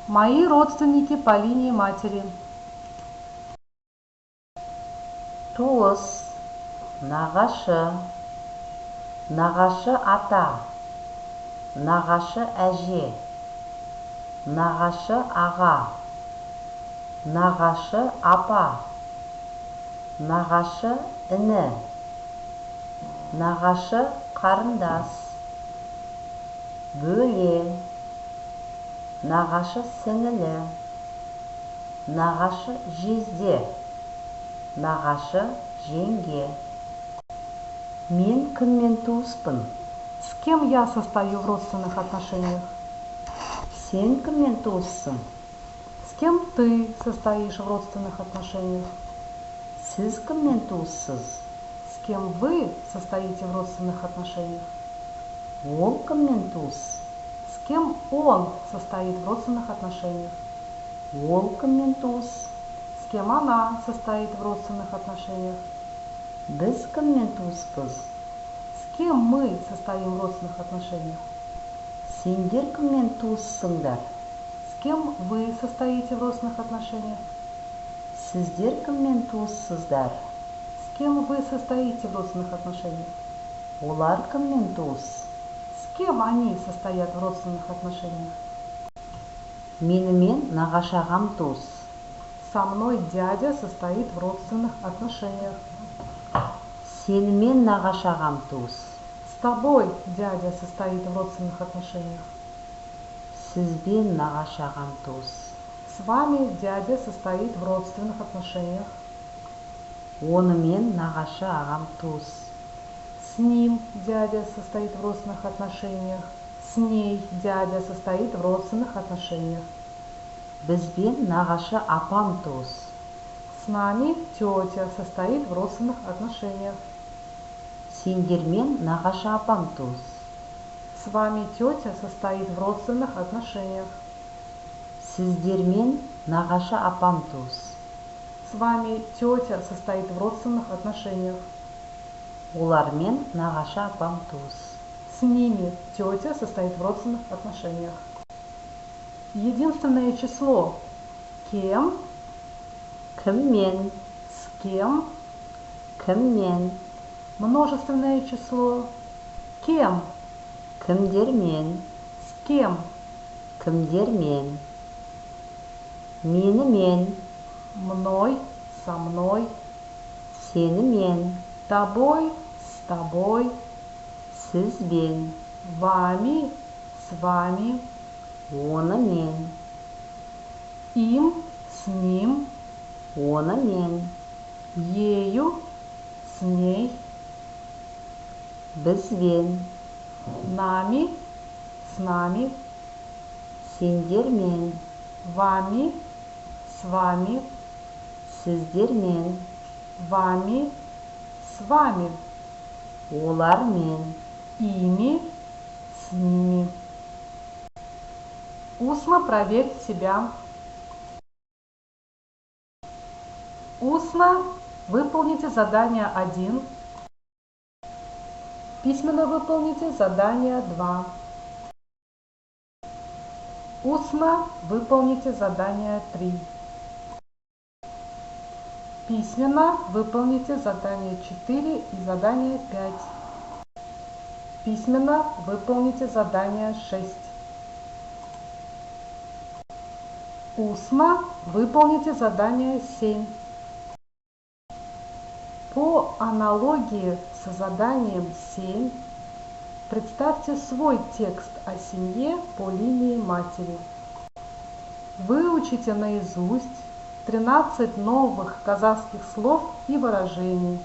Мои родственники по линии матери. Туыс, нағашы, нағашы ата, нағашы әже, нағашы аға, нағашы апа, нағашы іні, нағашы қарындас, бөле, нағашы сіңілі, нағашы жезде, нағашы жеңге. Мен кіммен туыспын? С кем я состою в родственных отношениях? Сен кіммен туыссың? С кем ты состоишь в родственных отношениях? Сіз кіммен туыссыз? С кем вы состоите в родственных отношениях? Ол кіммен туыс? С кем он состоит в родственных отношениях? Ол кіммен туыс? С кем она состоит в родственных отношениях? Біз кіммен туыспыз? С кем мы состоим в родственных отношениях? Сендер кіммен туыссыңдар? С кем вы состоите в родственных отношениях? Сіздер кіммен туыссыздар? С кем вы состоите в родственных отношениях? Олар кіммен туыс? С кем они состоят в родственных отношениях? Менімен нағашы ағам туыс. Со мной дядя состоит в родственных отношениях. Сенімен нағашы ағам туыс. С тобой дядя состоит в родственных отношениях. Сізбен нағашы ағам туыс. С вами дядя состоит в родственных отношениях. Онымен нағашы ағам туыс. С ним дядя состоит в родственных отношениях. С ней дядя состоит в родственных отношениях. Бізбен нағашы апам туыс. С нами тетя состоит в родственных отношениях. Сендермен нағашы апам туыс. С вами тетя состоит в родственных отношениях. Сіздермен нағашы апам туыс. С вами тетя состоит в родственных отношениях. Олармен нағашы апам туыс. С ними тетя состоит в родственных отношениях. Единственное число. Кем? Кіммен? С кем? Кіммен? Множественное число. Кем? Кімдермен? С кем? Кімдермен? Менімен? Мной, со мной. Сенімен? Тобой, с тобой. Сізбен? Вами, с вами. Онымен? Им, с ним. Онымен? Ею, с ней. Бізбен? Нами, с нами. Сендермен? Вами, с вами. Сіздермен? Вами, с вами. Олармен? Ими, с ними. Устно проверь себя. Устно выполните задание 1. Письменно выполните задание 2. Устно выполните задание 3. Письменно выполните задание 4 и задание 5. Письменно выполните задание 6. Устно выполните задание 7. По аналогии с заданием 7 представьте свой текст о семье по линии матери. Выучите наизусть 13 новых казахских слов и выражений.